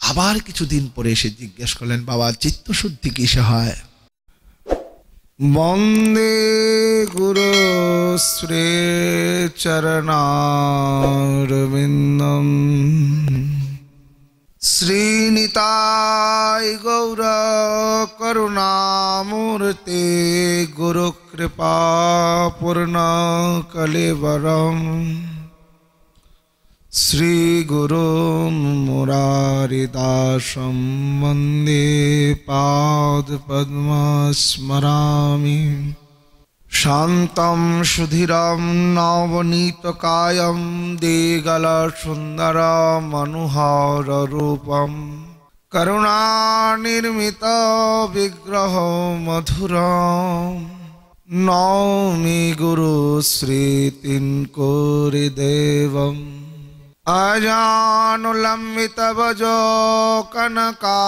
আবার কিছুদিন পরে এসে জিজ্ঞেস করলেন, বাবা চিত্তশুদ্ধি কিসে হয়? বন্দে গুরু শ্রী চরণারবিন্দম শ্রীনিতাই গৌর করুণামূর্তে গুরু কৃপা পূর্ণ কলেবরম শ্রী গুরু মুরারিদাসম বন্দে পাদ পদ্ম স্মরামি শান্তম সুধীরম নবনীতকায়ম দেগল সুন্দর মনোহর রূপম করুণানির্মিত বিগ্রহ মধুরম নৌমি গুরু শ্রীতিনকোরি দেবম अजानुलंबित भजो कनकावदातो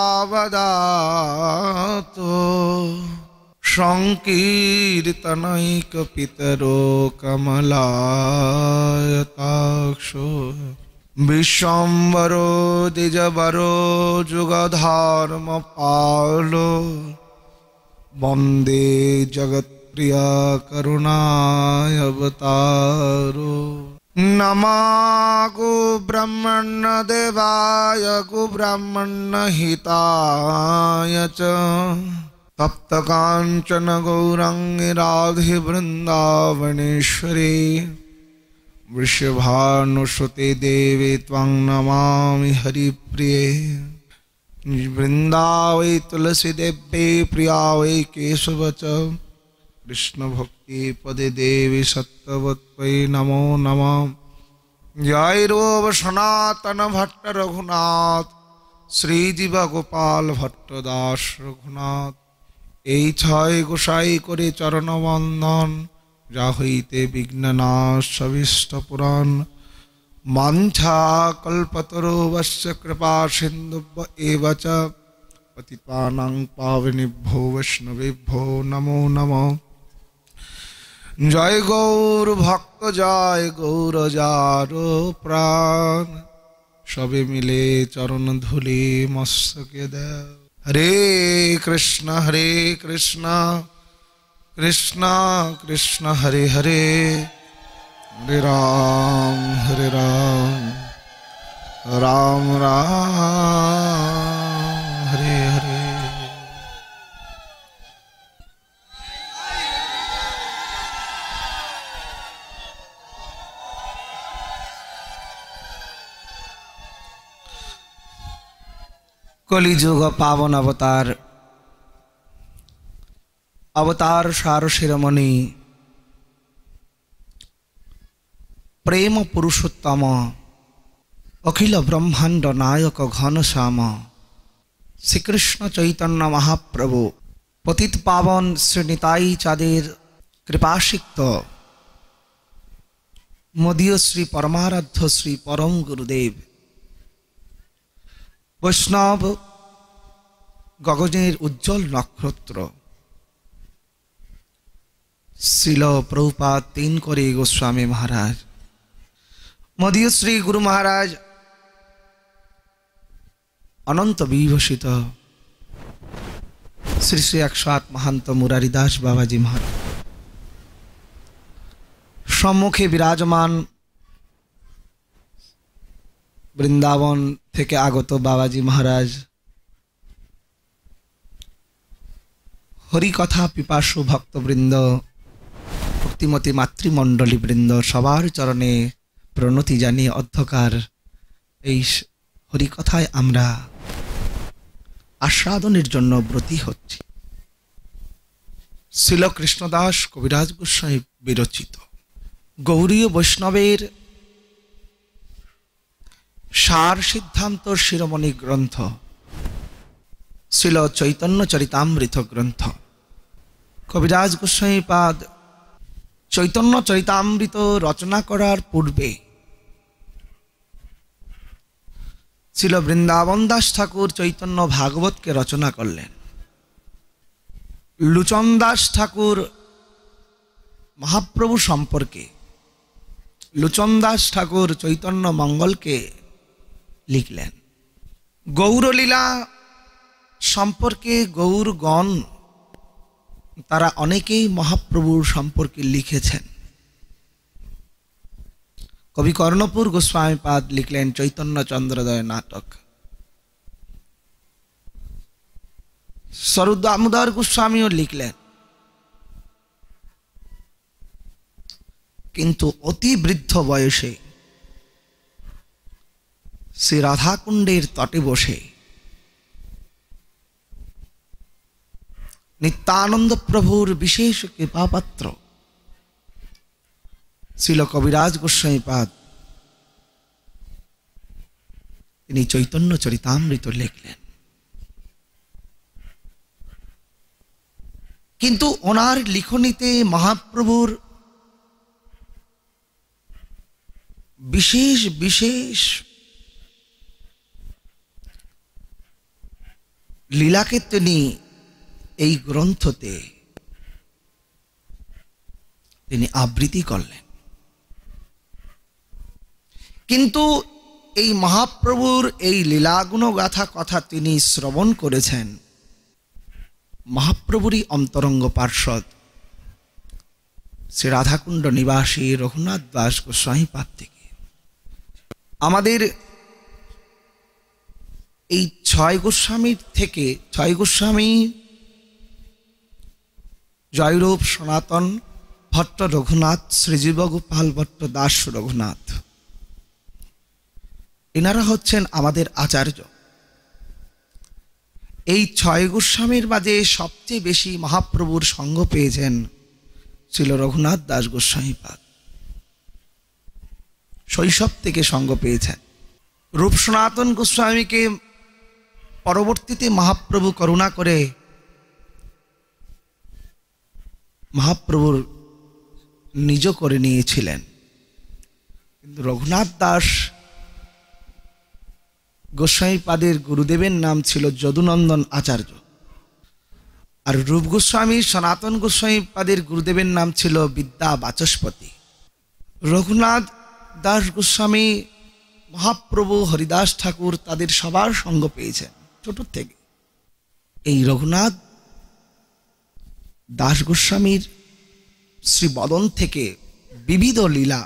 संकीर्तनैक पितरो कमलायताक्षो विश्वम्भरो द्विजवरो जुगधर्म पालो वन्दे जगत्प्रिय करुणाय अवतारो नमो गो ब्रह्मण्य देवाय गो ब्रह्मण्य हिताय च तप्त कांचन गौरांगी राधे वृंदावनेश्वरी वृषभानुसुते देवी त्वां नमामि हरिप्रिये वृंदावै तुलसी देव्यै प्रिया वै केशव च कृष्ण भक्ति पदे देवी सत्यवत्यै नमो नमः जय रूप सनातन भट्ट रघुनाथ श्रीजीव गोपाल भट्ट दास रघुनाथ এই ছয় গোসাই করে চরণ বন্দন যা হইতে বিঘ্ননাশ সবিষ্ট পুরাণ মাঞ্ছা কল্পতরুবশ্চ কৃপা সিন্ধুভ্য এব চ পতিতানাং পাবনেভ্যো বৈষ্ণবেভ্যো নমো নমঃ জয় গৌর ভক্ত জয় গৌর যারো প্রাণ সবে মিলে চরণ ধুলি মস্তকে দেও হরে কৃষ্ণ কৃষ্ণ কৃষ্ণ হরে হরে হরে রাম রাম রাম হরে হরে कलिजुग पावन अवतार अवतार सार शिरोमणि प्रेम पुरुषोत्तम अखिल ब्रह्मांड नायक घनश्याम श्रीकृष्ण चैतन्य महाप्रभु पतित पावन श्री निताई चाँदेर कृपासिक्त मदीय श्री परमाराध्य श्री परम गुरुदेव वैष्णव गगनेर उज्जवल नक्षत्र श्रील प्रभुपाद तीन करे गोस्वामी महाराज मदीय श्री गुरु महाराज अनंत विभूषित श्री श्री 108 महंत मुरारीदास बाबाजी महाराज सम्मुखे विराजमान वृंदावन থেকে আগত বাবাজি মহারাজ হরিকথা পিপাসু ভক্তবৃন্দ ভক্তিমতী মাতৃমণ্ডলী বৃন্দ সবার চরণে প্রণতি জানিয়ে অধ্যকার এই হরিকথায় আমরা আস্বাদনের জন্য ব্রতী হচ্ছি। শ্রীল কৃষ্ণদাস কবিরাজ গোস্বামী বিরচিত গৌড়ীয় বৈষ্ণবের सार सिद्धांत शिरोमणि ग्रंथ श्रील चैतन्य चरितामृत ग्रंथ कविराज गोस्वामीपाद चैतन्य चरितामृत रचना करार पूर्वे श्रील वृंदावन दास ठाकुर चैतन्य भागवत के रचना करलें। लुचन दास ठाकुर महाप्रभु सम्पर्के लुचन दास ठाकुर चैतन्य मंगल के लिखलें। গৌরলীলা সম্পর্কে গৌরগণ তারা অনেকেই মহাপ্রভুর সম্পর্কে লিখেছেন। কবি কর্ণপুর গোস্বামীপাদ লিখলেন চৈতন্য চন্দ্রোদয় নাটক। স্বরূপ দামোদর গোস্বামীও লিখলেন। কিন্তু অতি বৃদ্ধ বয়সে শ্রী রাধাকুণ্ডের তটে বসে নিত্যানন্দ প্রভুর বিশেষ কৃপাপাত্র শ্রীল কবিরাজ গোস্বামীপাদ তিনি চৈতন্য চরিতামৃত লিখলেন। কিন্তু ওনার লিখনীতে মহাপ্রভুর বিশেষ বিশেষ লীলাকে তিনি এই গ্রন্থতে তিনি আবৃত্তি করলেন। কিন্তু এই মহাপ্রভুর এই লীলাগুণ গাথা কথা তিনি শ্রবণ করেছেন মহাপ্রভুরই অন্তরঙ্গ পার্ষদ শ্রী রাধাকুণ্ড নিবাসী রঘুনাথ দাস গোস্বামীপাদ থেকে। আমাদের এই ছয় গোস্বামীর থেকে ছয় গোস্বামী জয়রূপ সনাতন ভট্ট রঘুনাথ, শ্রীজীব গোপাল ভট্ট দাস রঘুনাথ, এনারা হচ্ছেন আমাদের আচার্য। এই ছয় গোস্বামীর মাঝে সবচেয়ে বেশি মহাপ্রভুর সঙ্গ পেয়েছেন ছিল রঘুনাথ দাস গোস্বামীপাদ। শৈশব থেকে সঙ্গ পেয়েছেন। রূপ সনাতন গোস্বামীকে পরবর্তীতে মহাপ্রভু করুণা করে মহাপ্রভুর নিজ করে নিয়েছিলেন। কিন্তু রঘুনাথ দাস গোস্বামীপাদের গুরুদেবের নাম ছিল যদুনন্দন আচার্য, আর রূপ গোস্বামী সনাতন গোস্বামীপাদের গুরুদেবের নাম ছিল বিদ্যা বাচস্পতি। রঘুনাথ দাস গোস্বামী মহাপ্রভু হরিদাস ঠাকুর তাদের সবার সঙ্গ পেয়েছেন ছোট থেকে। এই রঘুনাথ দাস গোস্বামীর শ্রীবদন থেকে বিবিধ লীলা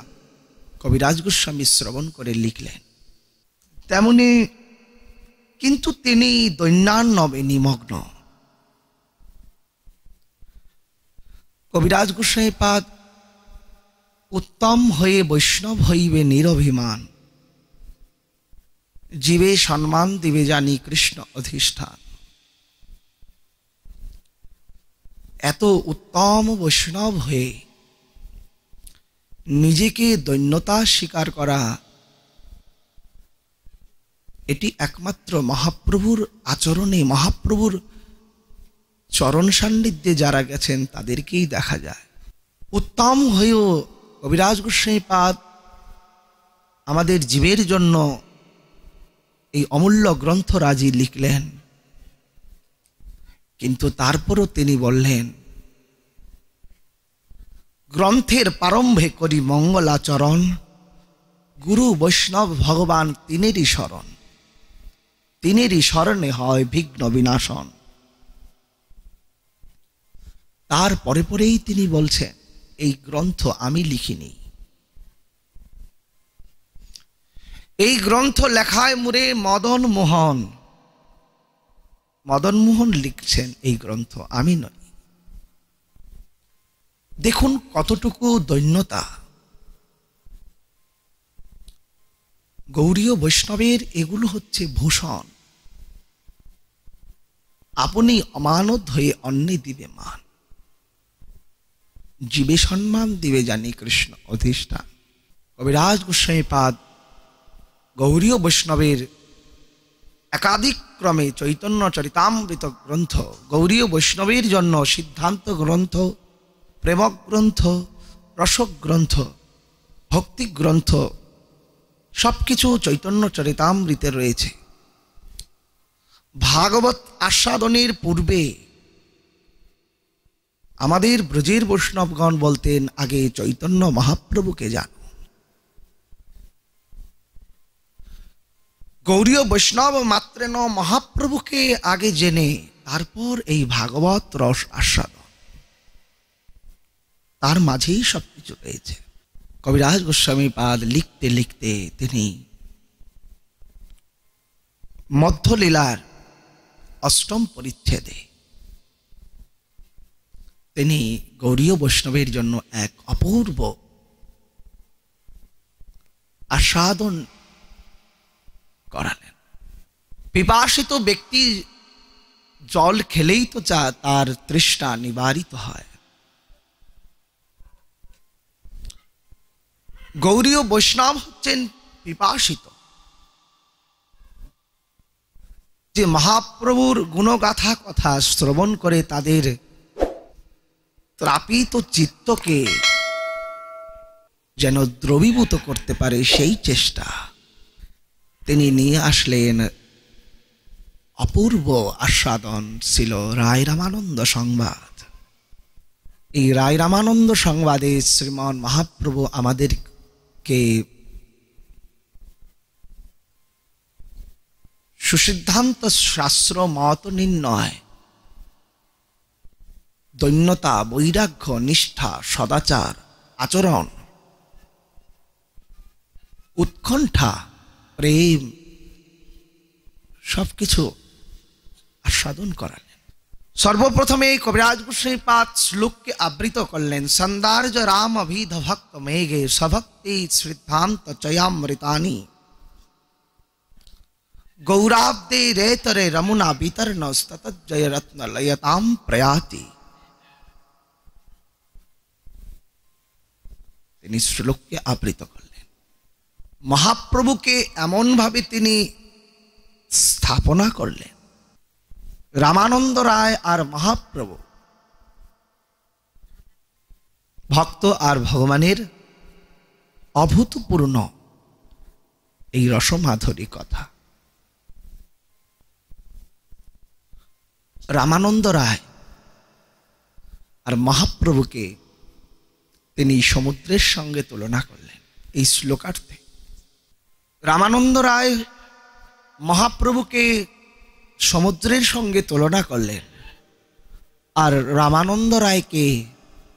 কবিরাজ গোস্বামী শ্রবণ করে লিখলেন। তেমনি কিন্তু তিনি দৈন্যান্নবে নিমগ্ন। কবিরাজ গোস্বামীপাদ উত্তম হয়ে বৈষ্ণব হইবে নিরভিমান, জীবে সম্মান দিবে জানি কৃষ্ণ অধিষ্ঠান। এত উত্তম বৈষ্ণব হয়ে নিজেকে দৈন্যতা স্বীকার করা, এটি একমাত্র মহাপ্রভুর আচরণে, মহাপ্রভুর চরণ সান্নিধ্যে যারা গেছেন তাদেরকেই দেখা যায়। উত্তম হয়েও কবিরাজ গোস্বামীপাদ আমাদের জীবের জন্য এই অমূল্য গ্রন্থরাজি লিখলেন। কিন্তু তারপরও তিনি বললেন, গ্রন্থের প্রারম্ভে করি মঙ্গলাচরণ, গুরু বৈষ্ণব ভগবান তিনেরই শরণ, তিনেরই শরণে হয় বিঘ্ন বিনাশন। তার পরে পরেই তিনি বলছেন, এই গ্রন্থ আমি লিখিনি, এই গ্রন্থ লেখায় মুরে মদন মোহন, মদন মোহন লিখছেন এই গ্রন্থ, আমি নই। দেখুন কতটুকু দৈন্যতা। গৌড়ীয় বৈষ্ণবের এগুলো হচ্ছে ভূষণ। আপনি অমানত হয়ে অন্যে দিবে মান, জীবে সম্মান দিবে জানি কৃষ্ণ অধিষ্ঠান। কবিরাজ গোস্বামীপাদ গৌড়ীয় বৈষ্ণবের একাধিক ক্রমে চৈতন্য চরিতামৃত গ্রন্থ, গৌড়ীয় বৈষ্ণবের জন্য সিদ্ধান্ত গ্রন্থ, প্রেমক গ্রন্থ, রসক গ্রন্থ, ভক্তি গ্রন্থ, সবকিছু চৈতন্য চরিতামৃতে রয়েছে। ভাগবত আস্বাদনের পূর্বে আমাদের ব্রজের বৈষ্ণবগণ বলতেন, আগে চৈতন্য মহাপ্রভুকে জানো। গৌড়ীয় বৈষ্ণব মাত্রেন মহাপ্রভুকে আগে জেনে তারপর এই ভাগবত রস আস্বাদন, তার মাঝেই সবকিছু রয়েছে। কবিরাজ গোস্বামী পাদ লিখতে লিখতে তিনি মধ্যলীলার অষ্টম পরিচ্ছেদে তিনি গৌড়ীয় বৈষ্ণবের জন্য এক অপূর্ব আস্বাদন করালেন। পিপাসিত ব্যক্তি জল খেলেই তো তার তৃষ্ণা নিবারিত হয়। গৌড়ীয় বৈষ্ণব হচ্ছেন পিপাসিত, যে মহাপ্রভুর গুণগাথা কথা শ্রবণ করে তাদের ত্রাপিত চিত্তকে যেন দ্রবীভূত করতে পারে, সেই চেষ্টা তিনি নিয়ে আসলেন। অপূর্ব আস্বাদন ছিল রায় রামানন্দ সংবাদ। এই রায় রামানন্দ সংবাদে শ্রীমান মহাপ্রভু আমাদেরকে সুসিদ্ধান্ত শাস্ত্র মত নির্ণয়, দৈন্যতা, বৈরাগ্য, নিষ্ঠা, সদাচার, আচরণ, উৎকণ্ঠা, প্রেম সবকিছু আস্বাদন করালেন। সর্বপ্রথমে কবিরাজ গোস্বামী পাদ শ্লোককে আবৃত করলেন। সন্দার্য রাম অভিধ ভক্ত মেঘে সভক্তি সিদ্ধান্ত চয়ামৃতানি গৌরাব্দে রেতরে রমুনা বিতর্ণ স্ততজয় রত্ন লয়তাম প্রয়াতি। তিনি শ্লোককে আবৃত করলেন। মহাপ্রভুকে এমন ভাবে তিনি স্থাপনা করলেন, রামানন্দ রায় আর মহাপ্রভু ভক্ত আর ভগবানের অভূতপূর্ণ এই রসমাধুরী কথা। রামানন্দ রায় আর মহাপ্রভুকে তিনি সমুদ্রের সঙ্গে তুলনা করলেন এই শ্লোকার্থে। রামানন্দ রায় মহাপ্রভুকে সমুদ্রের সঙ্গে তুলনা করলেন, আর রামানন্দ রায়কে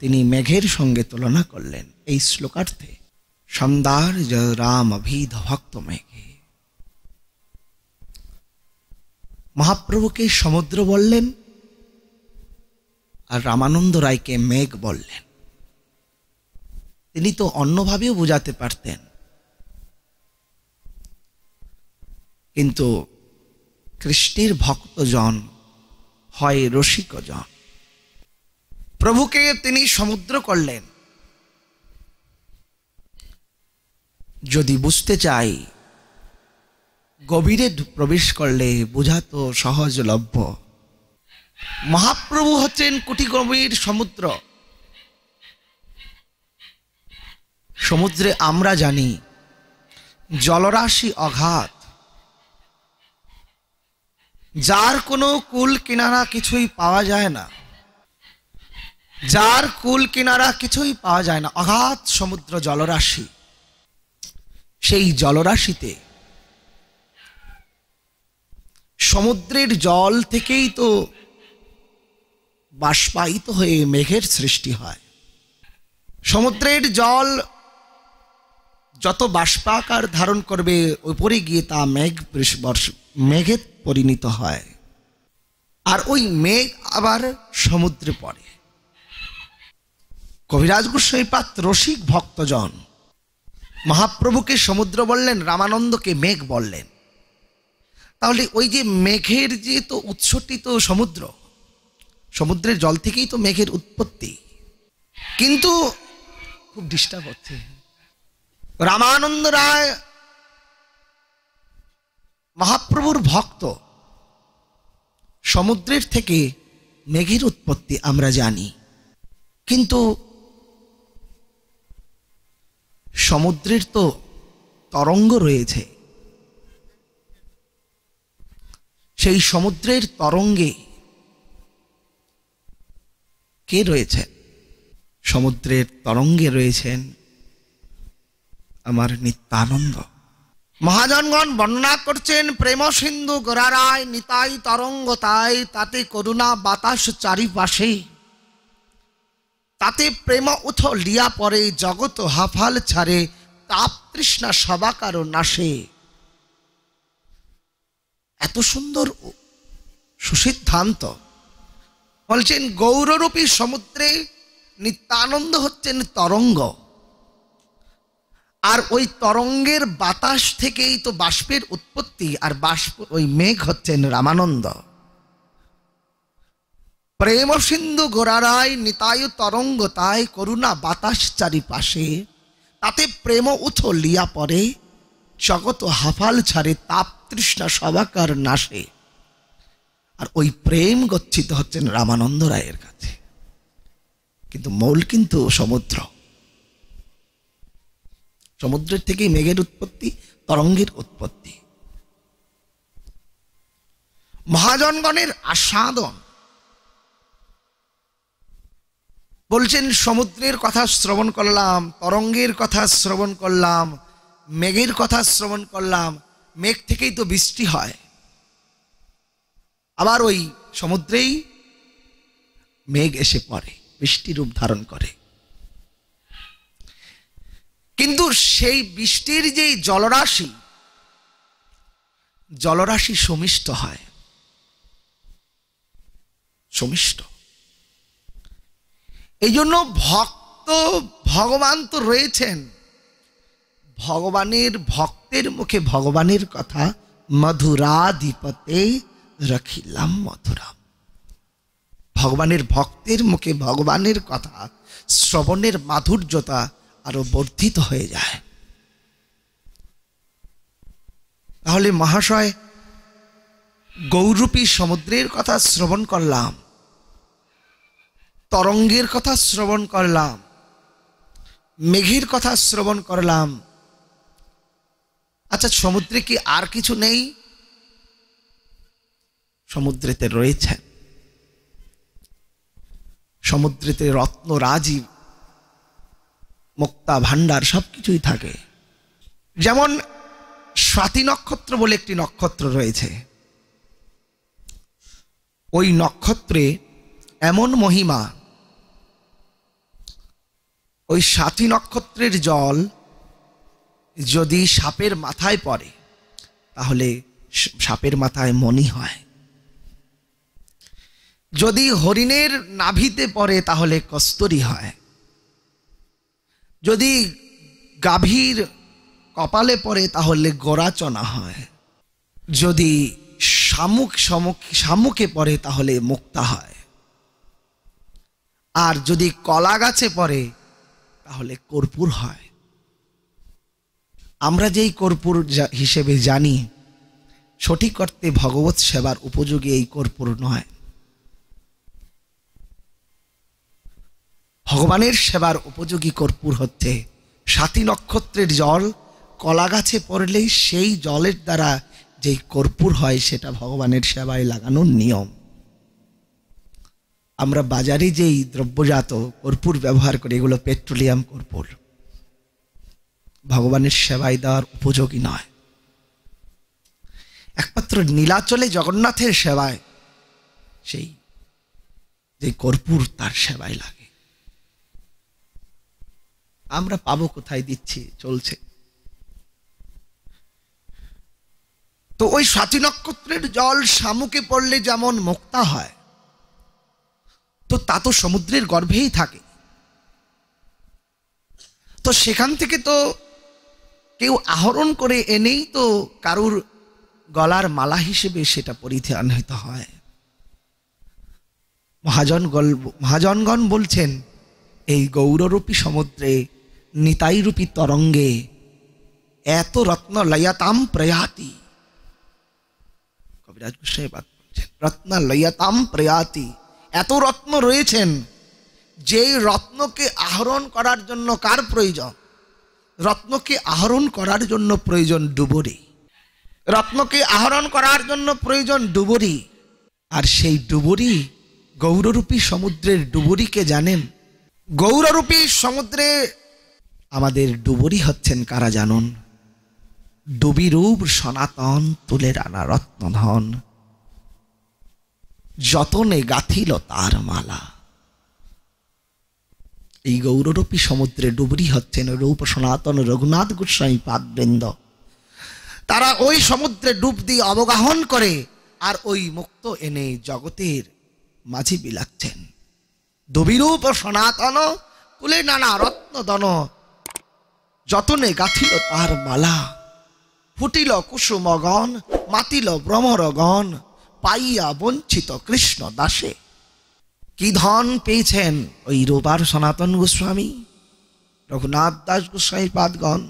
তিনি মেঘের সঙ্গে তুলনা করলেন এই শ্লোকার্থে। সন্দার্য রাম অভিধ ভক্ত মেঘে। মহাপ্রভুকে সমুদ্র বললেন আর রামানন্দ রায়কে মেঘ বললেন। তিনি তো অন্যভাবেও বোঝাতে পারতেন, কিন্তু কৃষ্ণের ভক্তজন হয় রসিকজন। প্রভুকে তিনি সমুদ্র করলেন। যদি বুঝতে চাই, গভীরে প্রবেশ করলে বোঝা তো সহজলভ্য। মহাপ্রভু হচ্ছেন কোটি গভীর সমুদ্র। সমুদ্রে আমরা জানি জলরাশি অগাধ, যার কোনো কুল কিনারা কিছুই পাওয়া যায় না, যার কুল কিনারা কিছুই পাওয়া যায় না, অগাধ সমুদ্র জলরাশি। সেই জলরাশিতে সমুদ্রের জল থেকেই তো বাষ্পায়িত হয়ে মেঘের সৃষ্টি হয়। সমুদ্রের জল যত বাষ্পাকার ধারণ করবে, উপরে গিয়ে তা মেঘে পরিণত হয়, আর ওই মেঘ আবার সমুদ্রে পড়ে। কবিরাজ গোস্বামী পাদ রসিক ভক্তজন। মহাপ্রভুকে সমুদ্র বললেন, রামানন্দকে মেঘ বললেন। তাহলে ওই যে মেঘের যে তো উৎসটি তো সমুদ্র, সমুদ্রের জল থেকেই তো মেঘের উৎপত্তি। কিন্তু খুব ডিস্টার্ব হচ্ছে। রামানন্দ রায় মহাপ্রভুর ভক্ত। সমুদ্রের থেকে মেঘের উৎপত্তি আমরা জানি, কিন্তু সমুদ্রের তো তরঙ্গ রয়েছে। সেই সমুদ্রের তরঙ্গে কে রয়েছে? সমুদ্রের তরঙ্গে রয়েছেন আমার নিত্যানন্দ। মহাজনগণ বর্ণনা করছেন, প্রেম সিন্ধু গড়ারায় নিতাই তরঙ্গ তাই, তাতে করুণা বাতাস চারিপাশে, তাতে প্রেম উথ লিয়া পরে, জগৎ হাফাল ছাড়ে, তাপ তৃষ্ণা সবাকার নাশে। এত সুন্দর সুসিদ্ধান্ত। বলছেন গৌররূপী সমুদ্রে নিত্যানন্দ হচ্ছেন তরঙ্গ, আর ওই তরঙ্গের বাতাস থেকেই তো বাষ্পের উৎপত্তি, আর বাষ্প ওই মেঘ হচ্ছেন রামানন্দ। প্রেম সিন্ধু গোরারায় নিতায়ু তরঙ্গ তাই, করুণা বাতাস চারিপাশে, তাতে প্রেম উথ লিয়া পরে, জগৎ হাফাল ছাড়ে, তাপ তৃষ্ণা সবাকার নাশে। আর ওই প্রেম গচ্ছিত হচ্ছেন রামানন্দ রায়ের কাছে, কিন্তু মূল কিন্তু সমুদ্র। সমুদ্রের থেকেই মেঘের উৎপত্তি, তরঙ্গের উৎপত্তি। মহাজনগণের আস্বাদন। বলছেন সমুদ্রের কথা শ্রবণ করলাম, তরঙ্গের কথা শ্রবণ করলাম, মেঘের কথা শ্রবণ করলাম। মেঘ থেকেই তো বৃষ্টি হয়, আবার ওই সমুদ্রেই মেঘ এসে পড়ে, বৃষ্টি রূপ ধারণ করে। কিন্তু সেই বৃষ্টির যেই জলরাশি, জলরাশি সমিষ্ট হয়, সমিষ্ট। এই জন্য ভক্ত ভগবান তো রয়েছেন, ভগবানের ভক্তের মুখে ভগবানের কথা, মধুরাধিপতে রাখিলাম মধুরাম। ভগবানের ভক্তের মুখে ভগবানের কথা শ্রবণের মাধুর্যতা আরো বর্ধিত হয়ে যায়। তাহলে মহাশয়, গৌরূপী সমুদ্রের কথা শ্রবণ করলাম, তরঙ্গের কথা শ্রবণ করলাম, মেঘের কথা শ্রবণ করলাম। আচ্ছা, সমুদ্রে কি আর কিছু নেই? সমুদ্রেতে রয়েছে, সমুদ্রেতে রত্ন রাজি, মুক্তা ভান্ডার সবকিছুই থাকে। যেমন স্বাতী নক্ষত্র বলে একটি নক্ষত্র রয়েছে, ওই নক্ষত্রে এমন মহিমা, ওই স্বাতী নক্ষত্রের জল যদি সাপের মাথায় পড়ে তাহলে সাপের মাথায় মণি হয়, যদি হরিণের নাভিতে পড়ে তাহলে কস্তুরী হয়, যদি গাভীর কপালে পড়ে তাহলে গোরাচনা হয়, যদি শামুকে পড়ে তাহলে মুক্তা হয়, আর যদি কলা গাছে পড়ে তাহলে কর্পূর হয়। আমরা যেই কর্পূর হিসেবে জানি, সঠিক অর্থে ভগবত সেবার উপযোগী এই কর্পূর নয়। ভগবানের সেবার উপযোগী কর্পূর হচ্ছে স্বাতী নক্ষত্রের জল, কলা গাছে পড়লেই সেই জলের দ্বারা যেই কর্পূর হয় সেটা ভগবানের সেবায় লাগানোর নিয়ম। আমরা বাজারে যেই দ্রব্যজাত কর্পূর ব্যবহার করি, এগুলো পেট্রোলিয়াম কর্পূর, ভগবানের সেবায় দেওয়ার উপযোগী নয়। একমাত্র নীলাচলে জগন্নাথের সেবায় সেই যে কর্পূর তার সেবায় লাগে। আমরা পাবো কোথায়? দিচ্ছি, চলছে। তো ওই স্বাতী নক্ষত্রের জল শামুকে পড়লে যেমন মুক্তা হয়, তো তা তো সমুদ্রের গর্ভেই থাকে। তো সেখান থেকে তো কেউ আহরণ করে এনেই তো কারুর গলার মালা হিসেবে সেটা পরিধানিত হয়। মহাজনগণ বলছেন, এই গৌররূপী সমুদ্রে নিতাই রূপী তরঙ্গে এত রত্ন লয়াতাম প্রয়াতি। কবিরাজ গোস্বামী বলছেন, রত্ন লয়াতাম প্রয়াতি, এত রত্ন রয়েছেন, যেই রত্নকে আহরণ করার জন্য কার প্রয়োজন? রত্নকে আহরণ করার জন্য প্রয়োজন ডুবুরি, রত্নকে আহরণ করার জন্য প্রয়োজন ডুবুরি। আর সেই ডুবুরি, গৌররূপী সমুদ্রের ডুবুরিকে জানেন? গৌররূপী সমুদ্রে আমাদের ডুবুরি হচ্ছেন কারা জানুন? ডুবিরূপ সনাতন তুলে রানা রত্নধন, যতনে গাথিল তার মালা। এই গৌররূপী সমুদ্রে ডুবুরি হচ্ছেন রূপ সনাতন রঘুনাথ গোস্বামী পাদবৃন্দ। তারা ওই সমুদ্রে ডুব দিয়ে অবগাহন করে আর ওই মুক্ত এনে জগতের মাঝে বিলাচ্ছেন। ডুবিরূপ সনাতন তুলে নানা রত্নদন, যতনে গাথিল তার মালা। ফুটিল কুসুমগণ, মাতিল ভ্রমরগণ, পাইয়া বঞ্চিত কৃষ্ণ দাসে। কি ধন পেয়েছেন ওই রূপার সনাতন গোস্বামী, রঘুনাথ দাস গোস্বামী পাদগণ?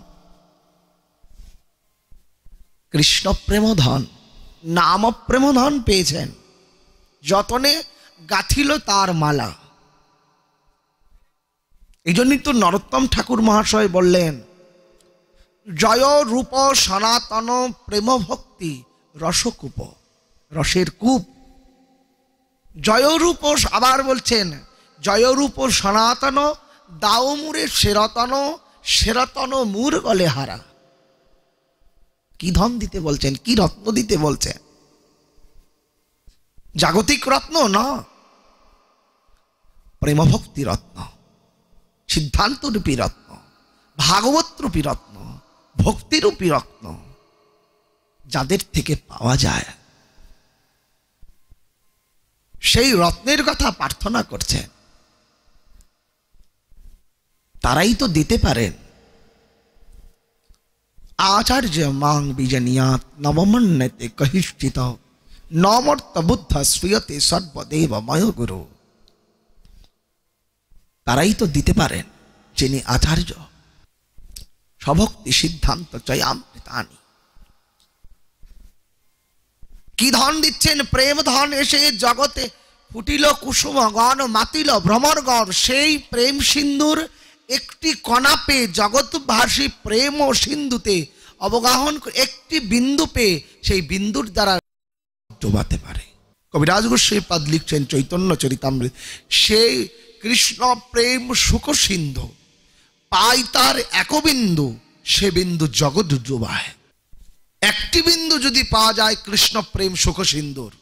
কৃষ্ণ প্রেম ধন, নাম প্রেম ধন পেয়েছেন। যতনে গাথিল তার মালা। এই জন্যই তো নরোত্তম ঠাকুর মহাশয় বললেন, জয় রূপ সনাতন প্রেম ভক্তি রসকূপ, রসের কূপ। জয়রূপ, আবার বলছেন জয়রূপ সনাতন দাউমুরে সেরতন, সেরতন মূর গলে হারা। কি ধন দিতে বলছেন, কি রত্ন দিতে বলছেন? জাগতিক রত্ন না, প্রেমভক্তি রত্ন, সিদ্ধান্তরূপী রত্ন, ভাগবত রূপী রত্ন, ভক্তিরূপী রত্ন, যাদের থেকে পাওয়া যায় সেই রত্নের কথা প্রার্থনা করছেন। তারাই তো দিতে পারেন। আচার্য মাং বিজনিয়াত নবমন্যতে কহিষ্ঠিত, নমর্ত বুদ্ধ শ্রিয়তে সর্বদেবময় গুরু। তারাই তো দিতে পারেন যিনি আচার্য। স্বভক্তি সিদ্ধান্ত চয়ামৃতানি। কি ধন দিচ্ছেন? প্রেম ধন। এসে জগতে ফুটিল কুসুমগণ, মাতিল ভ্রমরগণ। সেই প্রেম সিন্ধুর একটি কণা পেয়ে জগৎভাসী প্রেম ও সিন্ধুতে অবগাহন, একটি বিন্দু পেয়ে সেই বিন্দুর দ্বারা ডোবাতে পারে। কবিরাজ গোস্বামী পাদ লিখছেন চৈতন্য চরিতামৃত, সেই কৃষ্ণ প্রেম সুখ সিন্ধু পাই তার এক বিন্দু, সে বিন্দু জগৎ ডুবায়। একটি বিন্দু যদি পাওয়া যায় কৃষ্ণ প্রেম সুখ সিন্ধুর,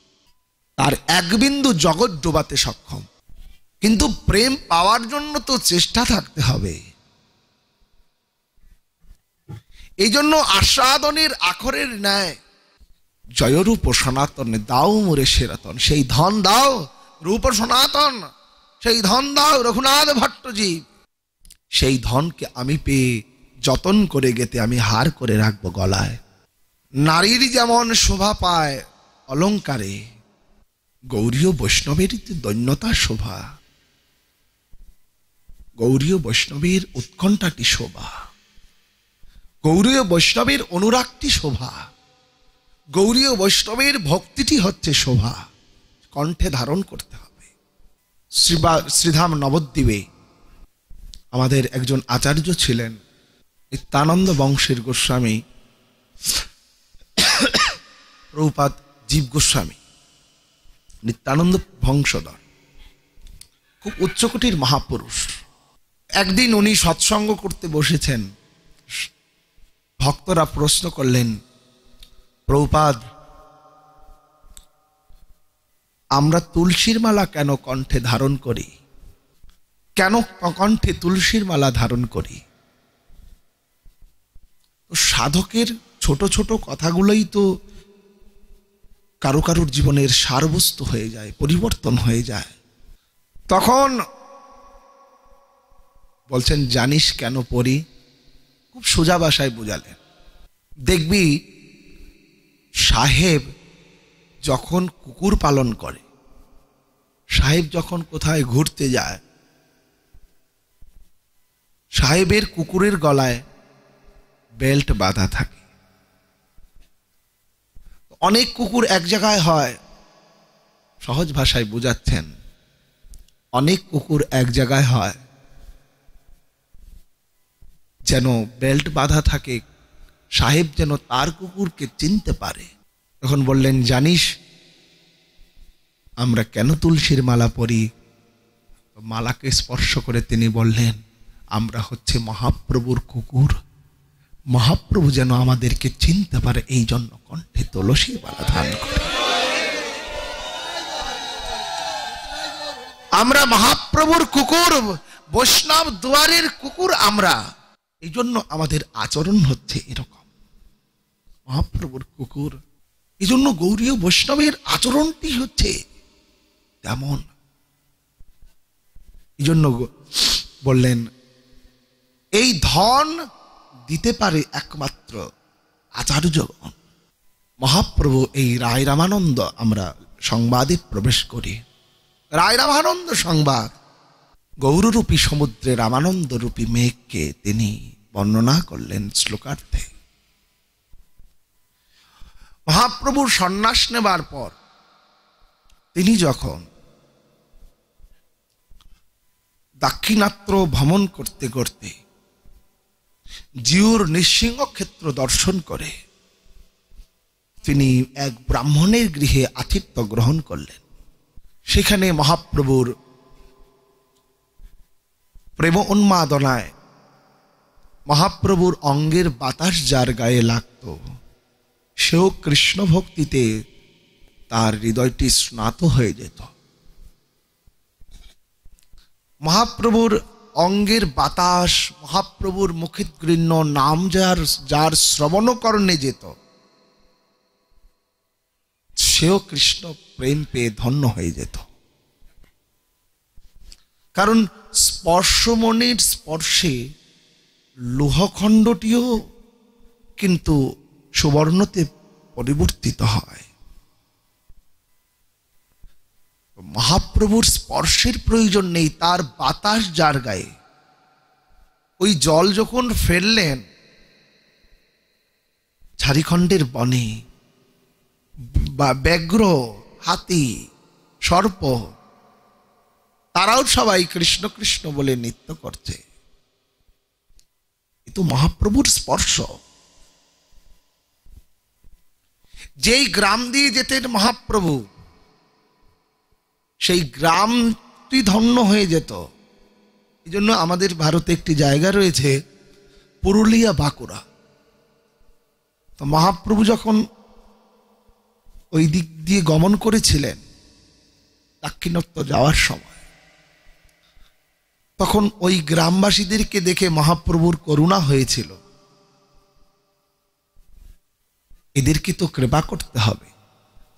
তার এক বিন্দু জগৎ ডোবাতে সক্ষম। কিন্তু প্রেম পাওয়ার জন্য তো চেষ্টা থাকতে হবে। এই জন্য আস্বাদনের আখরের ন্যায় জয়রূপ সনাতন দাও মোরে সেরতন। সেই ধন দাও রূপ সনাতন, সেই ধন দাও রঘুনাথ ভট্টজি। সেই ধনকে আমি পেয়ে যতন করে গেতে আমি হার করে রাখবো গলায়। নারীর যেমন শোভা পায় অলঙ্কারে, গৌরীয় বৈষ্ণবের দৈন্যতা শোভা, গৌরীয় বৈষ্ণবের উৎকণ্ঠাটি শোভা, গৌরীয় বৈষ্ণবের অনুরাগটি শোভা, গৌরীয় বৈষ্ণবের ভক্তিটি হচ্ছে শোভা। কণ্ঠে ধারণ করতে হবে। শ্রীধাম নবদ্বীপে আমাদের একজন আচার্য ছিলেন, নিত্যানন্দ বংশের গোস্বামী প্রভুপাদ জীব গোস্বামী, নিত্যানন্দ বংশধর, খুব উচ্চকোটির মহাপুরুষ। একদিন উনি সৎসঙ্গ করতে বসেছেন। ভক্তরা প্রশ্ন করলেন, প্রভুপাদ, আমরা তুলসীর মালা কেন কণ্ঠে ধারণ করি? কেন কণ্ঠে তুলসীর মালা ধারণ করি? সাধকের ছোট ছোট কথাগুলোই তো কারো কারোর জীবনের সারবস্তু হয়ে যায়, পরিবর্তন হয়ে যায়। তখন বলছেন, জানিস কেন পড়ি? খুব সোজা ভাষায় বোঝালেন। দেখবি সাহেব যখন কুকুর পালন করে, সাহেব যখন কোথায় ঘুরতে যায়, সাহেবের কুকুরের গলায় বেল্ট বাঁধা থাকে। অনেক কুকুর এক জায়গায় হয়, সহজ ভাষায় বোঝাচ্ছেন, অনেক কুকুর এক জায়গায় হয় যেন বেল্ট বাঁধা থাকে, সাহেব যেন তার কুকুরকে চিনতে পারে। তখন বললেন, জানিস আমরা কেন তুলসীর মালা পরি? মালাকে স্পর্শ করে তিনি বললেন, আমরা হচ্ছে মহাপ্রভুর কুকুর, মহাপ্রভু যেন আমাদেরকে চিনতে পারে, এই জন্য কণ্ঠে তুলসী মালা ধারণ করে। আমরা মহাপ্রভুর কুকুর, বৈষ্ণব দুয়ারের কুকুর আমরা, এই জন্য আমাদের আচরণ হচ্ছে এরকম, মহাপ্রভুর কুকুর। এই জন্য গৌরীয় বৈষ্ণবের আচরণটি হচ্ছে তেমন। এই জন্য বললেন এই ধন দিতে পারে একমাত্র আচার্যগণ। মহাপ্রভু এই রায় রামানন্দ, আমরা সংবাদে প্রবেশ করি। রায় রামানন্দ সংবাদ, গৌররূপী সমুদ্রে রামানন্দ রূপী মেঘকে তিনি বর্ণনা করলেন শ্লোকার্থে। মহাপ্রভুর সন্ন্যাস নেবার পর তিনি যখন দাক্ষিণাত্য ভ্রমণ করতে করতে জিউর নৃসিংহ ক্ষেত্র দর্শন করে তিনি এক ব্রাহ্মণের গৃহে আতিথ্য গ্রহণ করলেন। সেখানে মহাপ্রভুর প্রেম উন্মাদনায় মহাপ্রভুর অঙ্গের বাতাস যার গায়ে লাগত, সেও কৃষ্ণ ভক্তিতে তার হৃদয়টি স্নাত হয়ে যেত। মহাপ্রভুর অঙ্গের বাতাস, মহাপ্রভুর মুখের গৃহ্য নাম যার শ্রবণ কর্ণে যেত, সেও কৃষ্ণ প্রেম পেয়ে ধন্য হয়ে যেত। কারণ স্পর্শমণির স্পর্শে লোহখণ্ডটিও কিন্তু সুবর্ণতে পরিবর্তিত হয়। মহাপ্রভুর স্পর্শের প্রয়োজন নেই, তার বাতাস যার গায়ে। ওই জল যখন ফেললেন ঝাড়িখণ্ডের বনে, বা ব্যাঘ্র, হাতি, সর্প, তারাও সবাই কৃষ্ণ কৃষ্ণ বলে নৃত্য করছে। এ তো মহাপ্রভুর স্পর্শ। যেই গ্রাম দিয়ে যেতেন মহাপ্রভু, সেই গ্রামটি ধন্য হয়ে যেত। এই জন্য আমাদের ভারতে একটি জায়গা রয়েছে পুরুলিয়া, বাঁকুড়া। তো মহাপ্রভু যখন ওই দিক দিয়ে গমন করেছিলেন দাক্ষিণাত্য যাওয়ার সময়, তখন ওই গ্রামবাসীদেরকে দেখে মহাপ্রভুর করুণা হয়েছিল, এদেরকে তো কৃপা করতে হবে।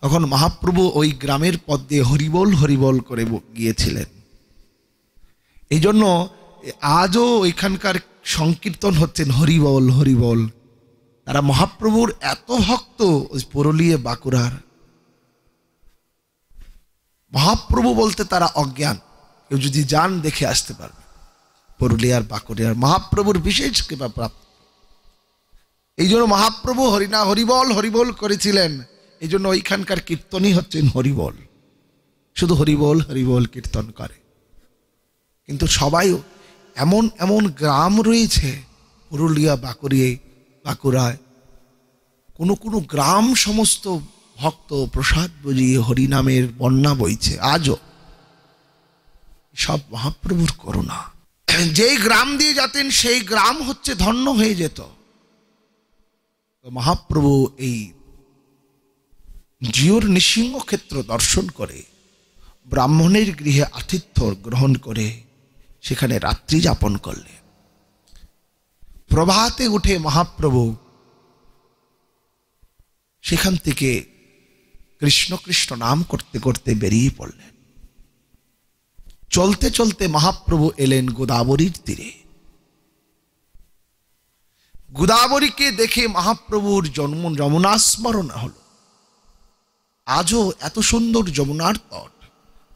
তখন মহাপ্রভু ওই গ্রামের পথ দিয়ে হরিবোল হরিবোল করে গিয়েছিলেন। এই জন্য আজও ওইখানকার সংকীর্তন হচ্ছেন হরিবোল হরিবোল। তারা মহাপ্রভুর এত ভক্ত, ওই পুরুলিয়া বাঁকুড়ার। মহাপ্রভু বলতে তারা অজ্ঞান, কেউ যদি যান দেখে আসতে পারবে। পুরুলিয়ার বাঁকুড়িয়ার মহাপ্রভুর বিশেষ কৃপা প্রাপ্ত। এই জন্য মহাপ্রভু হরিনা হরিবল হরিবল করেছিলেন। এই জন্য ওইখানকার কীর্তনই হচ্ছেন হরিবল, শুধু হরিবল হরিবল কীর্তন করে। কিন্তু সবাই এমন এমন গ্রাম রয়েছে পুরুলিয়া, বাঁকুড়ায়, কোনো কোনো গ্রাম সমস্ত ভক্ত প্রসাদ বুঝিয়ে হরিনামের বন্যা বইছে আজও। সব মহাপ্রভুর করুণা। যেই গ্রাম দিয়ে যেতেন সেই গ্রাম হচ্ছে ধন্য হয়ে যেত। মহাপ্রভু এই জিউর নৃসিংহ ক্ষেত্র দর্শন করে ব্রাহ্মণের গৃহে আতিথ্য গ্রহণ করে সেখানে রাত্রি যাপন করলেন। প্রভাতে উঠে মহাপ্রভু সেখান থেকে কৃষ্ণ কৃষ্ণ নাম করতে করতে বেরিয়ে পড়লেন। চলতে চলতে মহাপ্রভু এলেন গোদাবরীর তীরে। গোদাবরীকে দেখে মহাপ্রভুর যমুনা স্মরণ হল। আজও এত সুন্দর যমুনার তট,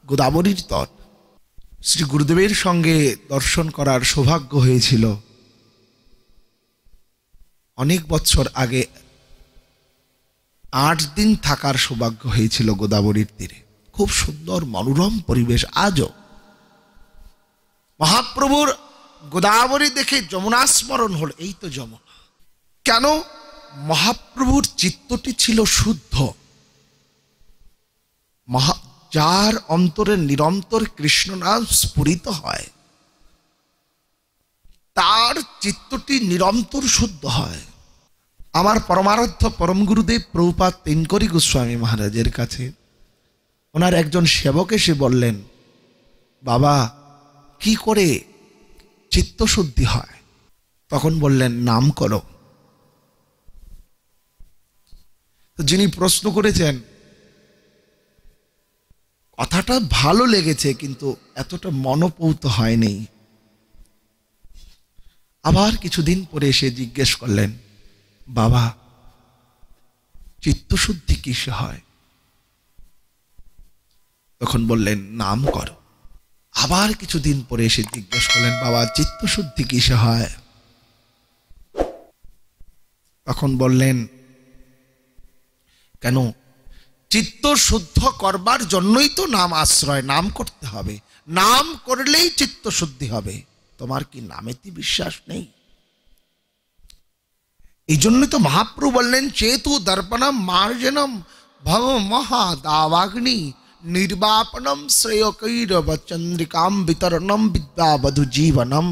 গোদাবরীর তট, শ্রী গুরুদেবের সঙ্গে দর্শন করার সৌভাগ্য হয়েছিল অনেক বছর আগে। 8 দিন থাকার সৌভাগ্য হয়েছিল গোদাবরীর তীরে। খুব সুন্দর মনোরম পরিবেশ। আজও মহাপ্রভুর গোদাবরী দেখে যমুনা স্মরণ হল। এই তো যমুনা। কেন? মহাপ্রভুর চিত্তটি ছিল শুদ্ধ। যার অন্তরে নিরন্তর কৃষ্ণ নাম স্ফুরিত হয়, তার তার চিত্তটি নিরন্তর শুদ্ধ হয়। আমার পরমারাধ্য পরম গুরুদেব প্রভুপাদ তিনকরি গোস্বামী মহারাজের কাছে ওনার একজন সেবক এসে বললেন, বাবা কি করে চিত্তশুদ্ধি হয়? তখন বললেন, নাম করো। তো যিনি প্রশ্ন করেছেন, কথাটা ভালো লেগেছে কিন্তু এতটা মনোপৌত হয়নি। আবার কিছুদিন পরে এসে জিজ্ঞেস করলেন, বাবা চিত্তশুদ্ধি কিসে হয়? তখন বললেন, নাম করো। আবার কিছুদিন পরে এসে জিজ্ঞেস করলেন, বাবা চিত্তশুদ্ধি কিসে হয়? তখন বললেন, কেন? চিত্ত শুদ্ধ করবার জন্যই তো নাম আশ্রয়, নাম করতে হবে, নাম করলেই চিত্ত শুদ্ধি হবে। তোমার কি নামেতে বিশ্বাস নেই? এই জন্যই তো মহাপ্রভু বললেন, চেতু দর্পণম মার্জনম ভব মহাদাবাগ্নি নির্বাপনম শ্রেয়কৈরব চন্দ্রিকাম বিতরণম বিদ্যাবধু জীবনম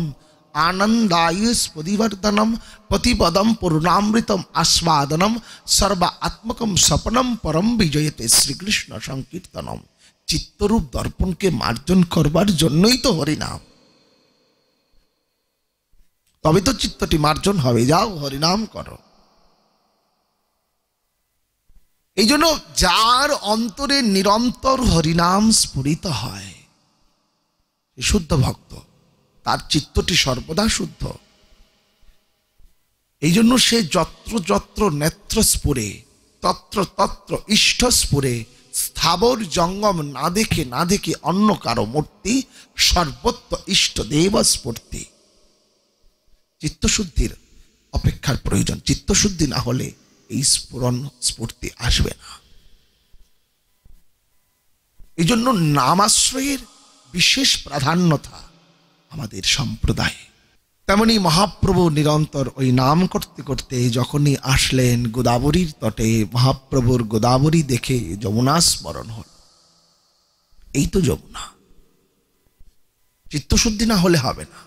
आनंदायुष पदिवर्तनम पतिपदम पूर्णामृतम आस्वादनम सर्व आत्मकम सपनम परम विजयते श्रीकृष्ण संकीर्तनम। चित्तरूप दर्पण के मार्जन करबार जन्यई तो हरिनाम, तबे तो चित्तटी मार्जन हबे। जाओ हरिनाम करो। এই জন্য যার অন্তরে নিরন্তর হরিনাম স্ফুরিত হয়, শুদ্ধ ভক্ত, তার চিত্তটি সর্বদা শুদ্ধ। এই জন্য সে যত্র যত্র নেত্র স্ফুরে তত্র তত্র ইষ্ট স্ফুরে স্থাবর জঙ্গম না দেখে অন্য কারো মূর্তি সর্বত্র ইষ্ট দেব স্ফূর্তি। চিত্তশুদ্ধির অপেক্ষার প্রয়োজন। চিত্তশুদ্ধি না হলে এই স্ফুরণ স্ফূর্তি আসবে না। এই জন্য নামাশ্রয়ের বিশেষ প্রাধান্যতা আমাদের সম্প্রদায়ে। তেমনি মহাপ্রভু নিরন্তর ওই নাম করতে করতে যখনই আসলেন গোদাবরীর তটে, মহাপ্রভুর গোদাবরী দেখে যমুনা স্মরণ হল। এই তো যমুনা। চিত্তশুদ্ধি না হলে হবে না।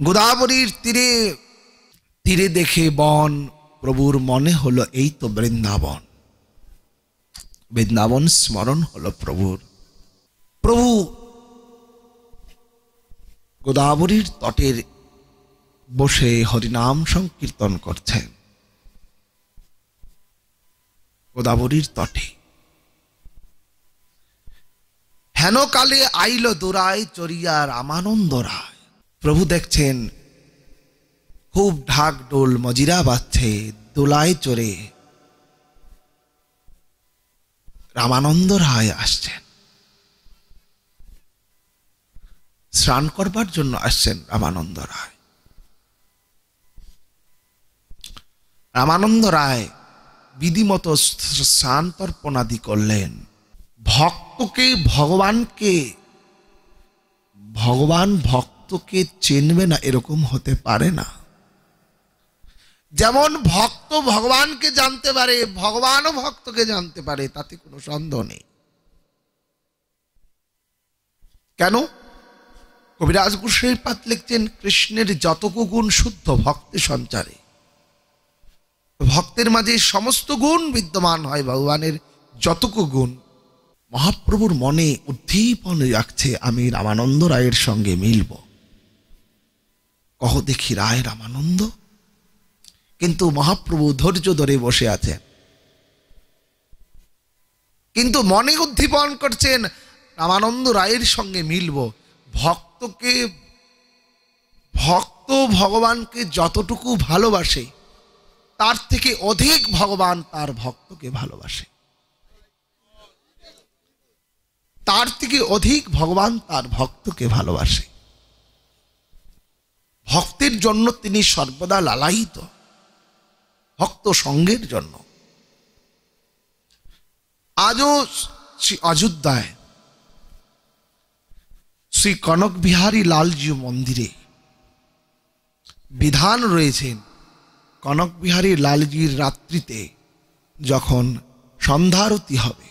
গোদাবরীর তীরে তীরে দেখে বন, প্রভুর মনে হলো এই তো বৃন্দাবন। বৃন্দাবন স্মরণ হলো প্রভুর। প্রভু গোদাবরীর তটের বসে হরিনাম সংকীর্তন করছেন। গোদাবরীর তটে হেন কালে আইল দোরায় চরিয়া রামানন্দ রায়। প্রভু দেখছেন খুব ঢাক ঢোল মজিরা বাজছে, দোলায় চড়ে রামানন্দ রায় আসছেন। স্নান করবার জন্য আসছেন রামানন্দ রায়। রামানন্দ রায় বিধিমত স্নান তর্পণাদি করলেন। ভক্তকে ভগবান ভক্তকে চিনবে না এরকম হতে পারে না। যেমন ভক্ত ভগবানকে জানতে পারে, ভগবানও ভক্তকে জানতে পারে, তাতে কোনো সন্দেহ নেই। কেন? কবিরাজ গোসাইপাদ লিখছেন, কৃষ্ণের যতকু গুণ শুদ্ধ ভক্তে সঞ্চারে। ভক্তের মাঝে সমস্ত গুণ বিদ্যমান হয়, ভগবানের যতকু গুণ। মহাপ্রভুর মনে উদ্দীপন রাখছে, আমি রামানন্দ রায়ের সঙ্গে মিলব। কহ দেখি রায় রামানন্দ। কিন্তু মহাপ্রভু ধৈর্য ধরে বসে আছেন, কিন্তু মনে উদ্দীপন করছেন রামানন্দ রায়ের সঙ্গে মিলব। ভক্ত ভগবানকে যতটুকু ভালোবাসে তার থেকে অধিক ভগবান তার ভক্তকে ভালোবাসে। তার থেকে অধিক ভগবান তার ভক্তকে ভালোবাসে। ভক্তের জন্য তিনি সর্বদা লালায়িত, ভক্ত সঙ্গের জন্য। আজও শ্রী অযোধ্যায় শ্রী কনক বিহারী লালজি মন্দিরে বিধান রয়েছেন, কনক বিহারী লালজির রাত্রিতে যখন সন্ধ্যারতি হবে,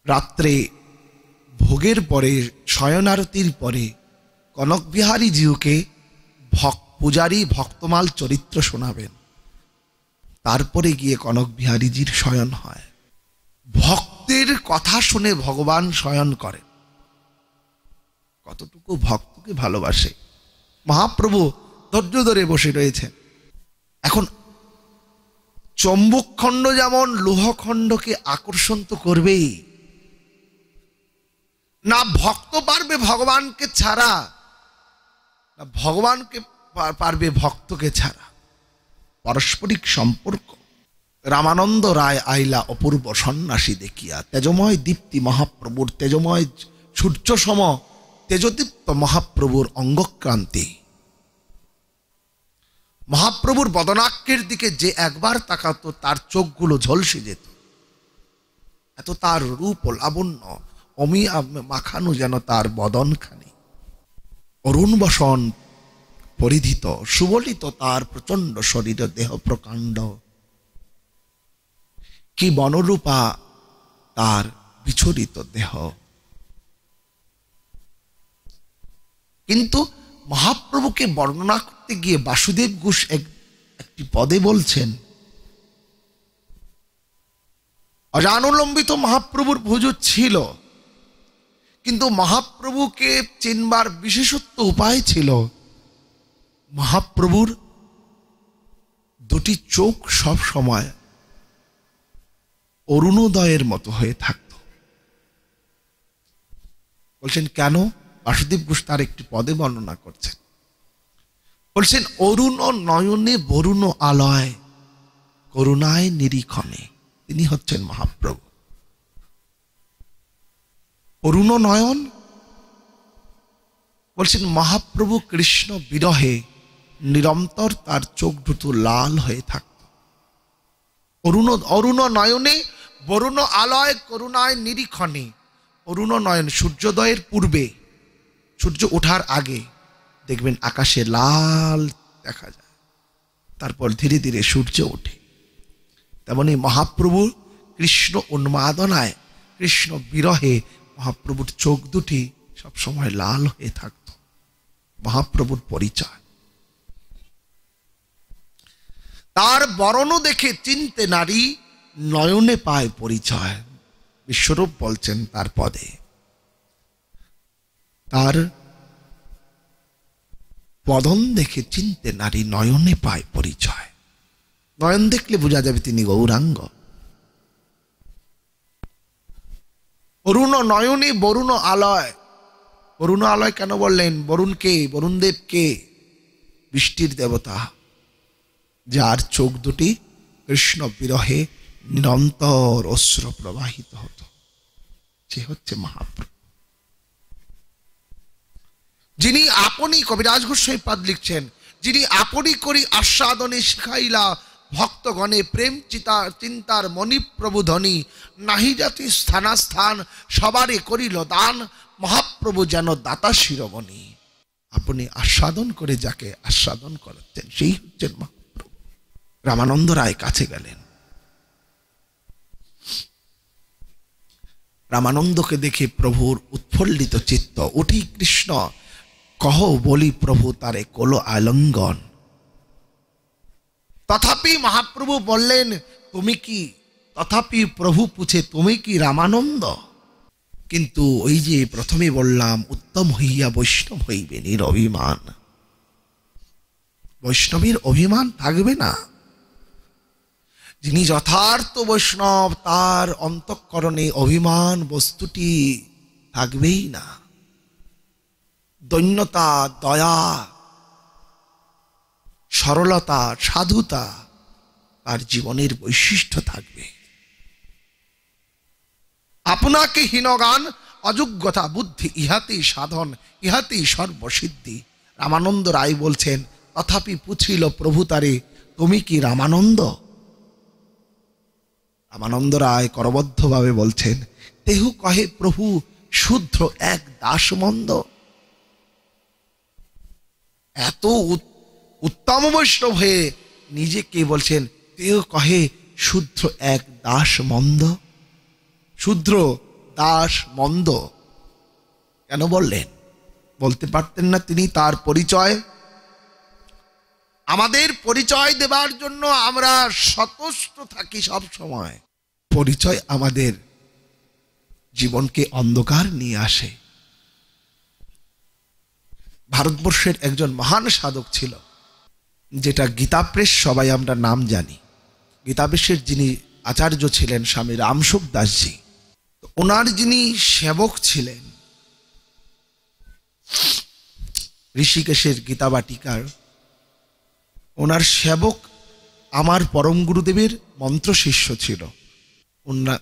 রাত্রে ভোগের পরে শয়নারতির পরে কনক বিহারী জিউকে পূজারী ভক্তমাল চরিত্র শোনাবেন, তারপরে গিয়ে কনক বিহারীজির শয়ন হয়। ভক্তের কথা শুনে ভগবান শয়ন করেন। কতটুকু ভক্তকে ভালোবাসে। মহাপ্রভু ধৈর্য ধরে বসে রয়েছেন। এখন চম্বুকখণ্ড যেমন লোহখণ্ডকে আকর্ষণ তো করবেই না, ভক্ত পারবে ভগবানকে ছাড়া, না ভগবানকে পারবে ভক্তকে ছাড়া। পারস্পরিক সম্পর্ক। রামানন্দ রায় আইলা অপূর্ব সন্ন্যাসী দেখিয়া, তেজময় দীপ্তি মহাপ্রভুর, তেজময় সূর্য সম তেজদীপ্ত মহাপ্রভুর অঙ্গক্রান্তি। মহাপ্রভুর বদনাক্যের দিকে যে একবার তাকাতো তার চোখগুলো ঝলসে যেত। এত তার রূপ ও লাবণ্য অমিয়া মাখানো যেন তার বদনখানি। অরুণ বসন পরিধিত সুবলিত তার প্রচন্ড শরীর দেহ প্রকাণ্ড। কি বনরূপা তার বিচরিত দেহ। কিন্তু মহাপ্রভুকে বর্ণনা করতে গিয়ে বাসুদেব ঘোষ একটি পদে বলছেন, অজানুলম্বিত মহাপ্রভুর ভুজ ছিল, কিন্তু মহাপ্রভুকে চিনবার বিশেষত্ব উপায় ছিল, মহাপ্রভুর দুটি চোখ সব সময় অরুণোদয়ের মতো হয়ে থাকত। বলছেন কেন? বাসুদেব ঘোষ তার একটি পদে বর্ণনা করছেন। বলছেন অরুণ নয়নে বরুণ আলয়, করুণায় নিরীক্ষণে। তিনি হচ্ছেন মহাপ্রভু। অরুণ নয়ন বলছেন মহাপ্রভু কৃষ্ণ বিরহে নিরন্তর তার চোখ দুটো লাল হয়ে থাকত। অরুণ নয়নে বরুণ আলয়, করুণায় নিরীক্ষণে। অরুণ নয়ন সূর্যোদয়ের পূর্বে, সূর্য ওঠার আগে দেখবেন আকাশে লাল দেখা যায়, তারপর ধীরে ধীরে সূর্য ওঠে। তেমনি মহাপ্রভুর কৃষ্ণ উন্মাদনায়, কৃষ্ণ বিরহে মহাপ্রভুর চোখ দুটি সবসময় লাল হয়ে থাকত। মহাপ্রভুর পরিচয়। তার বরণ দেখে চিনতে নারী, নয়নে পায় পরিচয়। বিশ্বরূপ বলছেন তার পদে, তার বদন দেখে চিনতে নারী, নয়নে পায় পরিচয়। নয়ন দেখলে বোঝা যাবে তিনি গৌরাঙ্গ। অরুণ নয়নে বরুণ আলয়। বরুণ আলয় কেন বললেন? বরুণ কে? বরুণদেব কে? বৃষ্টির দেবতা, যার চোখ দুটি কৃষ্ণ বিরহে নিরন্তর অশ্রু প্রবাহিত হতো। সে হচ্ছে মহাপ্রভু, যিনি আপনি, কবিরাজ গোস্বামী পাদ লিখছেন, যিনি আপনি করি আস্বাদনে শিখাইলা ভক্তগণে প্রেম চিন্তার মণিপ্রভু ধ্বনি, নাহি জাতি স্থানাস্থান সবারে করিল দান, মহাপ্রভু যেন দাতা শিরোমণি। আপনি আস্বাদন করে যাকে আস্বাদন করাচ্ছেন সেই হচ্ছেন মহাপ্রভু। রামানন্দ রায় কাছে গেলেন। রামানন্দকে দেখে প্রভুর উৎফুল্লিত চিত্ত। উঠি কৃষ্ণ কহ বলি প্রভু তারে কোলো আলঙ্গন। তথাপি মহাপ্রভু বললেন তুমি কি? তথাপি প্রভু পুছে তুমি কি রামানন্দ? কিন্তু ওই যে প্রথমে বললাম, উত্তম হইয়া বৈষ্ণব হইবে নিরভিমান। বৈষ্ণবের অভিমান থাকবে না। যিনি যথার্থ বৈষ্ণব তার অন্তঃকরণে অভিমান বস্তুটি থাকবেই না। দৈন্যতা, দয়া, সরলতা, সাধুতা তার জীবনের বৈশিষ্ট্য থাকবে। আপনাকে হীনগান অযোগ্যতা বুদ্ধি, ইহাতেই সাধন, ইহাতেই সর্বসিদ্ধি। রামানন্দ রায় বলছেন তথাপি পুছিল প্রভু তারে তুমি কি রামানন্দ? রামানন্দ রায় করবদ্ধভাবে বলছেন তেহু কহে প্রভু শুদ্র এক দাসমন্দ। এত উত্তম বৈষ্ণব হয়ে নিজেকে বলছেন তেহু কহে শুদ্র এক দাস মন্দ। শুদ্র, দাস, মন্দ কেন বললেন? বলতে পারতেন না তিনি তার পরিচয়? আমাদের পরিচয় দেবার জন্য আমরা সতস্ত থাকি সব সময়। পরিচয় আমাদের জীবনকে অন্ধকার নিয়ে আসে। ভারতবর্ষের একজন মহান সাধক ছিল, যেটা গীতাপ্রেস সবাই আমরা নাম জানি। গীতাপ্রেসের যিনি আচার্য ছিলেন স্বামী রামসুখ দাসজি, ওনার যিনি সেবক ছিলেন ঋষিকেশের গীতাবাটিকার, ওনার সেবক আমার পরম গুরুদেবের মন্ত্র শিষ্য ছিল।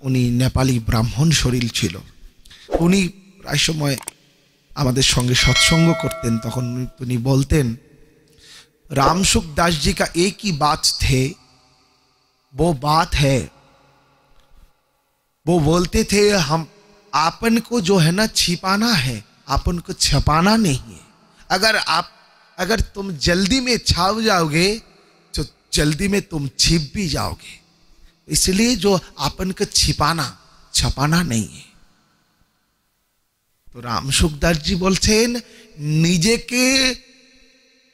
উনি নেপালি ব্রাহ্মণ শরীর ছিল। উনি প্রায় সময় আমাদের সঙ্গে সৎসঙ্গ করতেন। তখন উনি বলতেন, रामसुख दास जी का एक ही बात थे, वो बात है, वो बोलते थे हम आपन को जो है ना छिपाना है, आपन को छपाना नहीं है। अगर तुम जल्दी में छाप जाओगे तो जल्दी में तुम छिप भी जाओगे, इसलिए जो आपन को छपाना नहीं है। तो रामसुख दास जी बोलছেন, নিজেকে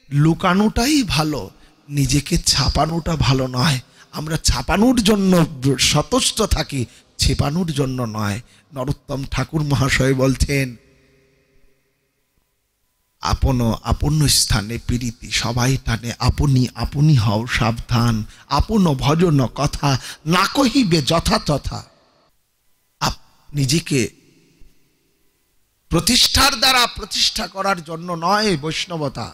লুকানোটাই ভালো, নিজেকে ছাপানোটা ভালো নয়। আমরা ছাপানোর জন্য সতস্ত থাকি, ছিপানোর জন্য নয়। নরোত্তম ঠাকুর মহাশয় বলছেন, আপন আপন স্থানে প্রীতি সবাই টানে, আপনি আপনি হও সাবধান, আপন ভজন কথা না কহিবে যথা তথা। নিজেকে প্রতিষ্ঠার দ্বারা প্রতিষ্ঠা করার জন্য নয় বৈষ্ণবতা।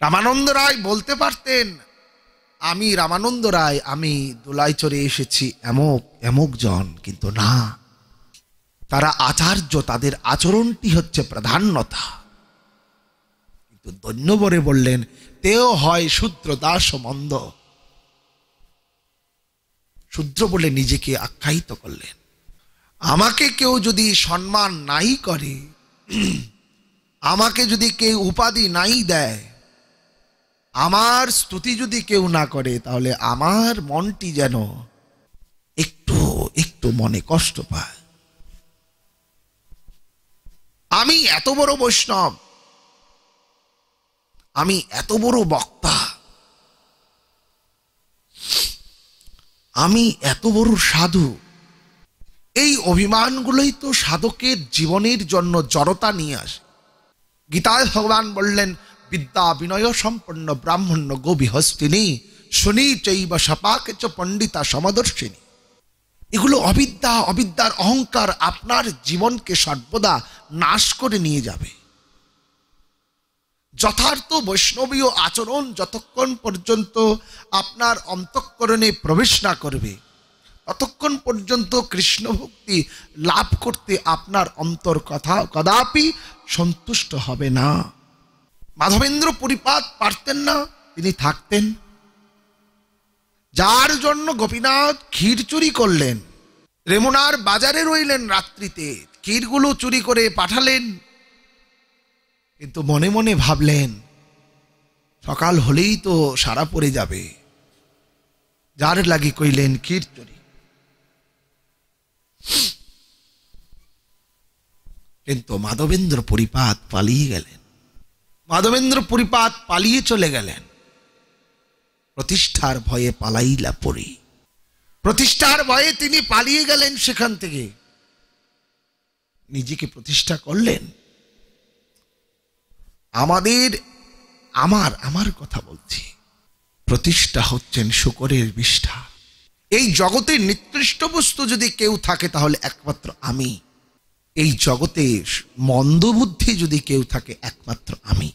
রামানন্দ রায় বলতে পারতেন, আমি রামানন্দ রায়, আমি দোলায় চড়ে এসেছি এমক এমক জন, কিন্তু না, তারা আচার্য, তাদের আচরণটি হচ্ছে প্রাধান্যতা। কিন্তু দৈন্যবরে বললেন, তেও হয় শূদ্র দাস মন্দ, শূদ্র বলে নিজেকে আখ্যায়িত করলেন। আমাকে কেউ যদি সম্মান নাই করে, আমাকে যদি কেউ উপাধি নাই দেয়, আমার স্তুতি যদি কেউ না করে, তাহলে আমার মনটি যেন একটু একটু মনে কষ্ট পায়। আমি এত বড় বৈষ্ণব, আমি এত বড় বক্তা, আমি এত বড় সাধু, এই অভিমানগুলোই তো সাধকের জীবনের জন্য জড়তা নিয়ে আসে। গীতায় ভগবান বললেন, বিদ্যা বিনয় সম্পন্ন ব্রাহ্মণ্য গোবিহস্তিনী শুনি চৈব সপাকে চ পণ্ডিতা সমদর্শিনী। এগুলো অবিদ্যা, অবিদ্যার অহংকার আপনার জীবনকে সর্বদা নাশ করে নিয়ে যাবে। যথার্থ বৈষ্ণবীয় আচরণ যতক্ষণ পর্যন্ত আপনার অন্তঃকরণে প্রবেশ না করবে, ততক্ষণ পর্যন্ত কৃষ্ণ ভক্তি লাভ করতে আপনার অন্তর কদাপি সন্তুষ্ট হবে না। মাধবেন্দ্র পরিপাত পারতেন না, তিনি থাকতেন। যার জন্য গোপীনাথ ক্ষীর চুরি করলেন, রেমুনার বাজারে রইলেন রাত্রিতে, ক্ষীরগুলো চুরি করে পাঠালেন, কিন্তু মনে মনে ভাবলেন সকাল হলেই তো সারা পড়ে যাবে, যার লাগি কইলেন ক্ষীর চুরি। কিন্তু মাধবেন্দ্র পরিপাত পালিয়ে গেলেন। মাধবেন্দ্র পরিপাত পালিয়ে চলে গেলেন। প্রতিষ্ঠার ভয়ে পালাইলা পড়ি, প্রতিষ্ঠার ভয়ে তিনি পালিয়ে গেলেন সেখান থেকে, নিজেকে প্রতিষ্ঠা করলেন। আমার কথা বলছি, প্রতিষ্ঠা হচ্ছেন শূকরের বিষ্ঠা। এই জগতের নিকৃষ্ট বস্তু যদি কেউ থাকে তাহলে একমাত্র আমি। এই জগতে মন্দ বুদ্ধি যদি কেউ থাকে একমাত্র আমি।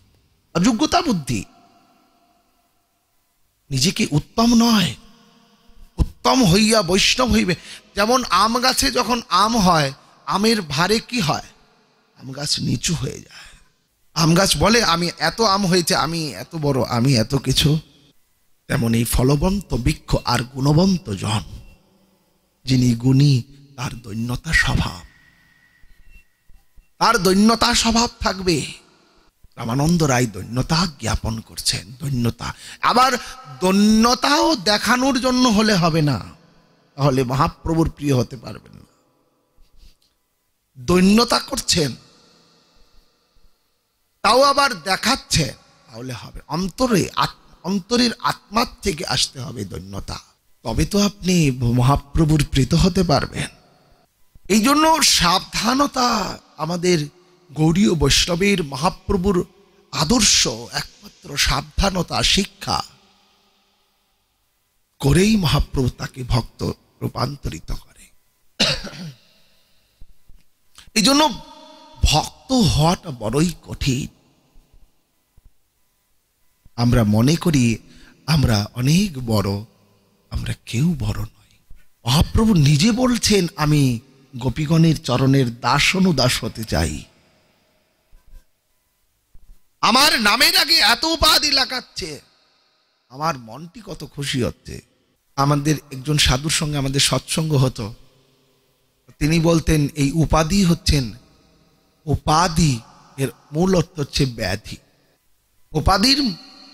অযোগ্যতা বুদ্ধি, নিজেকে উত্তম নয়, উত্তম হইয়া বৈষ্ণব হইবে। যেমন আম গাছে যখন আম হয়, আমের ভারে কি হয়, আম গাছ নিচু হয়ে যায়। আম গাছ বলে আমি এত আম হয়েছে, আমি এত বড়, আমি এত কিছু। তেমন এই ফলবন্ত বৃক্ষ আর গুণবন্ত জন, যিনি গুণী তার দৈন্যতা স্বভাব, তার দৈন্যতা স্বভাব থাকবে। রামানন্দ রায় দৈন্যতা জ্ঞাপন করছেন, দৈন্যতা। আবার দৈন্যতাও দেখানোর জন্য হলে হবে না, তাহলে মহাপ্রভুর প্রিয় হতে পারবেন না। দৈন্যতা করছেন, তাও আবার দেখাচ্ছে, তাহলে হবে অন্তরের আত্মার থেকে আসতে হবে ধন্যতা, তবে তো আপনি মহাপ্রভুর প্রীত হতে পারবেন। এই জন্য সাবধানতা আমাদের গৌড়ীয় বৈষ্ণবের মহাপ্রভুর আদর্শ, একমাত্র সাবধানতা শিক্ষা করেই মহাপ্রভু তাকে ভক্ত রূপান্তরিত করে। এই জন্য ভক্ত হওয়াটা বড়ই কঠিন। আমরা মনে করি আমরা অনেক বড়, আমরা কেউ বড় নয়। মহাপ্রভু নিজে বলছেন, আমি গোপীগণের চরণের দাস অনুদাস হতে চাই। আমার নামের আগে এত উপাধি লাগাচ্ছে, আমার মনটি কত খুশি হচ্ছে। আমাদের একজন সাধুর সঙ্গে আমাদের সৎসঙ্গ হতো, তিনি বলতেন এই উপাধি হচ্ছেন, উপাধি এর মূল অর্থ হচ্ছে ব্যাধি। উপাধির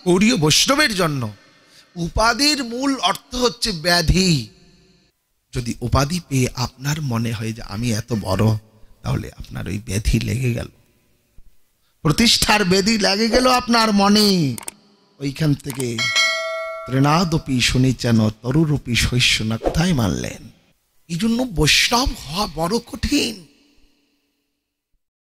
গৌড়ীয় বৈষ্ণবের জন্য উপাধির মূল অর্থ হচ্ছে ব্যাধি। যদি উপাধি পেয়ে আপনার মনে হয় যে আমি এত বড়, তাহলে আপনার ওই ব্যাধি লেগে গেল, প্রতিষ্ঠার ব্যাধি লেগে গেল আপনার মনে। ওইখান থেকে তৃণাদপি শুনিছেন তরুরূপী শৈষ্য না কোথায় মানলেন। এই জন্য বৈষ্ণব হওয়া বড় কঠিন।